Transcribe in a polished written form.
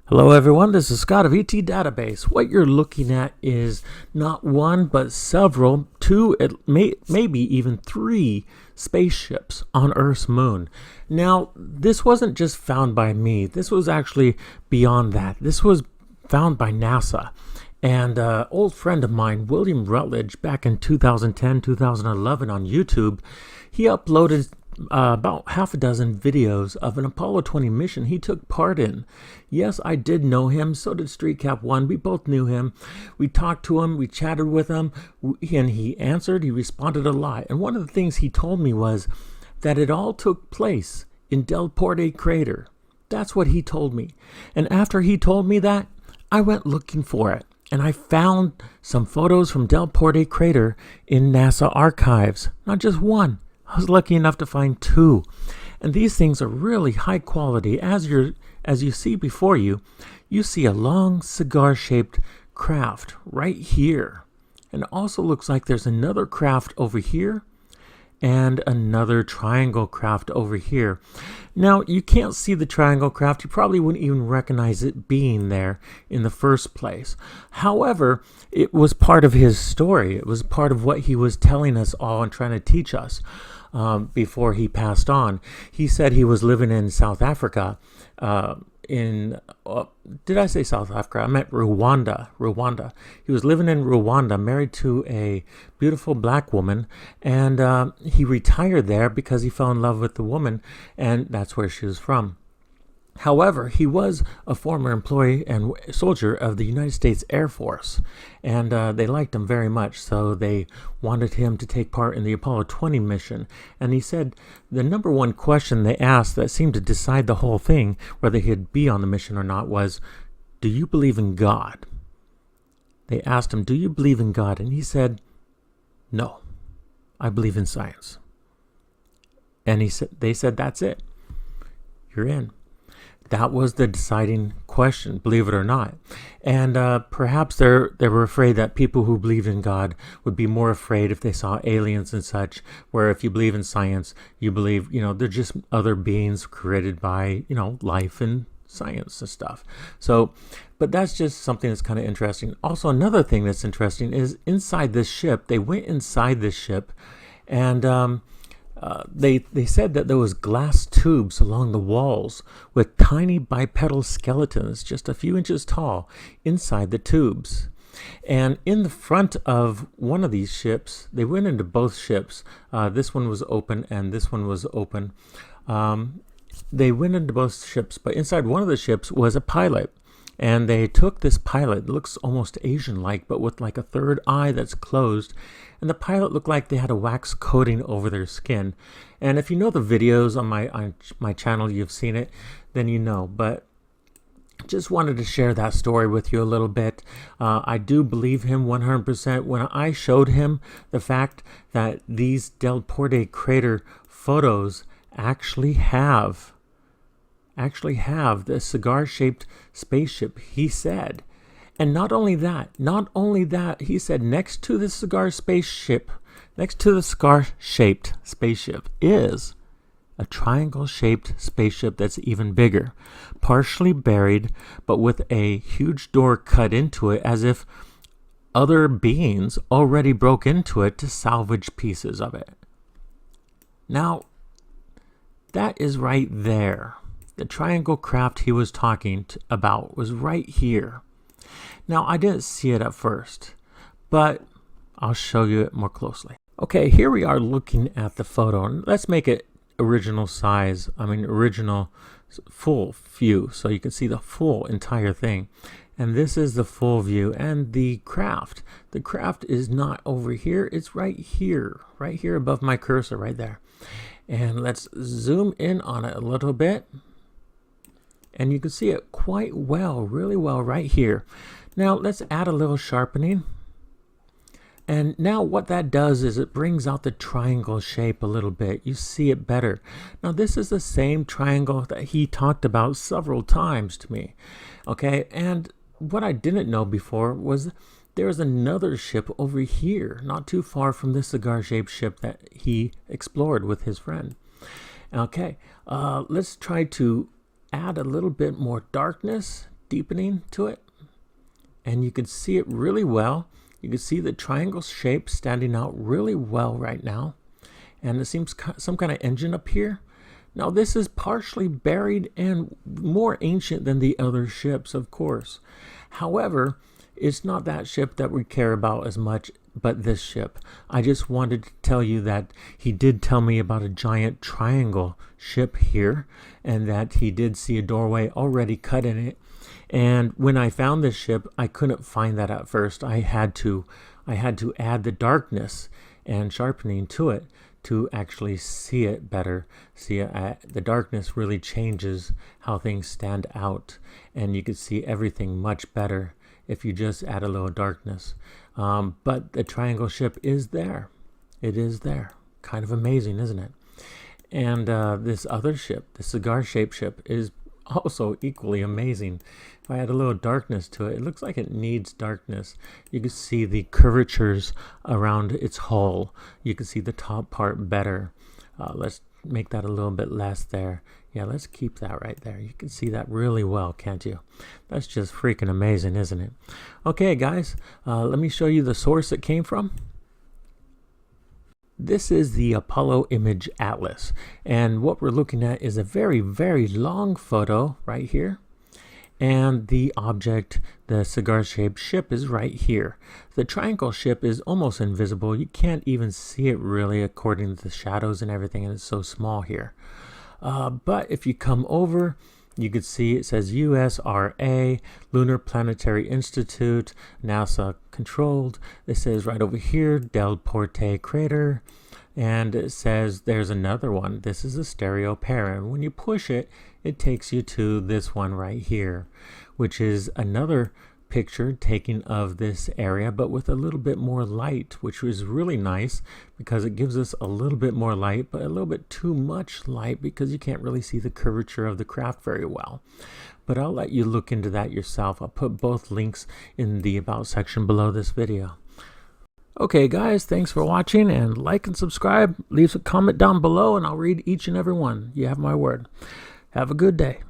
Hello everyone, this is Scott of ET Database. What you're looking at is not one but several, two, maybe even three spaceships on Earth's moon. Now, this wasn't just found by me. This was actually beyond that. This was found by NASA. And an old friend of mine, William Rutledge, back in 2010, 2011 on YouTube, he uploaded about half a dozen videos of an Apollo 20 mission he took part in. Yes, I did know him. So did Street Cap 1. We both knew him. We talked to him. We chatted with him. And he answered. He responded a lot. And one of the things he told me was that it all took place in Delporte crater. That's what he told me. And after he told me that, I went looking for it. And I found some photos from Delporte crater in NASA archives. Not just one. I was lucky enough to find two. And these things are really high quality. As you see before you, you see a long cigar-shaped craft right here. And it also looks like there's another craft over here and another triangle craft over here. Now, you can't see the triangle craft. You probably wouldn't even recognize it being there in the first place. However, it was part of his story. It was part of what he was telling us all and trying to teach us before he passed on. He said he was living in South Africa did I say South Africa? I meant Rwanda. He was living in Rwanda, married to a beautiful black woman, and he retired there because he fell in love with the woman, and that's where she was from. However, he was a former employee and soldier of the United States Air Force, and they liked him very much, so they wanted him to take part in the Apollo 20 mission. And he said the number one question they asked that seemed to decide the whole thing, whether he'd be on the mission or not, was, "Do you believe in God?" They asked him, "Do you believe in God?" And he said, "No, I believe in science." And they said, "That's it. You're in." That was the deciding question, believe it or not. And perhaps they were afraid that people who believed in God would be more afraid if they saw aliens and such, where if you believe in science, you believe, they're just other beings created by, life and science and stuff. So, but that's just something that's kind of interesting. Also, another thing that's interesting is inside this ship, they went inside this ship and they said that there was glass tubes along the walls with tiny bipedal skeletons just a few inches tall inside the tubes. And in the front of one of these ships, they went into both ships. This one was open and this one was open. They went into both ships, but inside one of the ships was a pilot. And they took this pilot, looks almost Asian-like, but with like a third eye that's closed. And the pilot looked like they had a wax coating over their skin. And if you know the videos on my channel, you've seen it, then you know. But just wanted to share that story with you a little bit. I do believe him 100%. When I showed him the fact that these Delporte crater photos actually have the cigar-shaped spaceship, he said. And not only that, he said next to the cigar-shaped spaceship is a triangle-shaped spaceship that's even bigger, partially buried, but with a huge door cut into it as if other beings already broke into it to salvage pieces of it. Now, that is right there. The triangle craft he was talking about was right here. Now, I didn't see it at first, but I'll show you it more closely. Okay, here we are looking at the photo, and let's make it original full view, so you can see the full entire thing. And this is the full view, and the craft is not over here, it's right here above my cursor right there. And let's zoom in on it a little bit. And you can see it quite well, really well right here. Now let's add a little sharpening. And now what that does is it brings out the triangle shape a little bit. You see it better. Now this is the same triangle that he talked about several times to me. Okay, and what I didn't know before was there's another ship over here, not too far from this cigar-shaped ship that he explored with his friend. Okay, let's try to add a little bit more darkness deepening to it, and you can see it really well. You can see the triangle shape standing out really well right now, and it seems some kind of engine up here. Now this is partially buried and more ancient than the other ships, of course. However, it's not that ship that we care about as much, but this ship. I just wanted to tell you that he did tell me about a giant triangle ship here, and that he did see a doorway already cut in it. And when I found this ship, I couldn't find that at first. I had to add the darkness and sharpening to it to actually see it better. See, the darkness really changes how things stand out, and you can see everything much better if you just add a little darkness. But the triangle ship is there. It is there. Kind of amazing, isn't it? And this other ship, the cigar-shaped ship, is also equally amazing. If I add a little darkness to it, it looks like it needs darkness. You can see the curvatures around its hull. You can see the top part better. Let's make that a little bit less there. Yeah, let's keep that right there. You can see that really well, can't you? That's just freaking amazing, isn't it? Okay, guys, let me show you the source it came from. This is the Apollo Image Atlas, and what we're looking at is a very, very long photo right here, and the object, the cigar-shaped ship, is right here. The triangle ship is almost invisible. You can't even see it really according to the shadows and everything, and it's so small here. But if you come over, you can see it says USRA, Lunar Planetary Institute, NASA controlled. It says right over here, Delporte crater. And it says there's another one. This is a stereo pair. And when you push it, it takes you to this one right here, which is another picture taken of this area, but with a little bit more light, which was really nice because it gives us a little bit more light, but a little bit too much light because you can't really see the curvature of the craft very well. But I'll let you look into that yourself. I'll put both links in the About section below this video. Okay guys, thanks for watching, and like and subscribe. Leave a comment down below and I'll read each and every one. You have my word. Have a good day.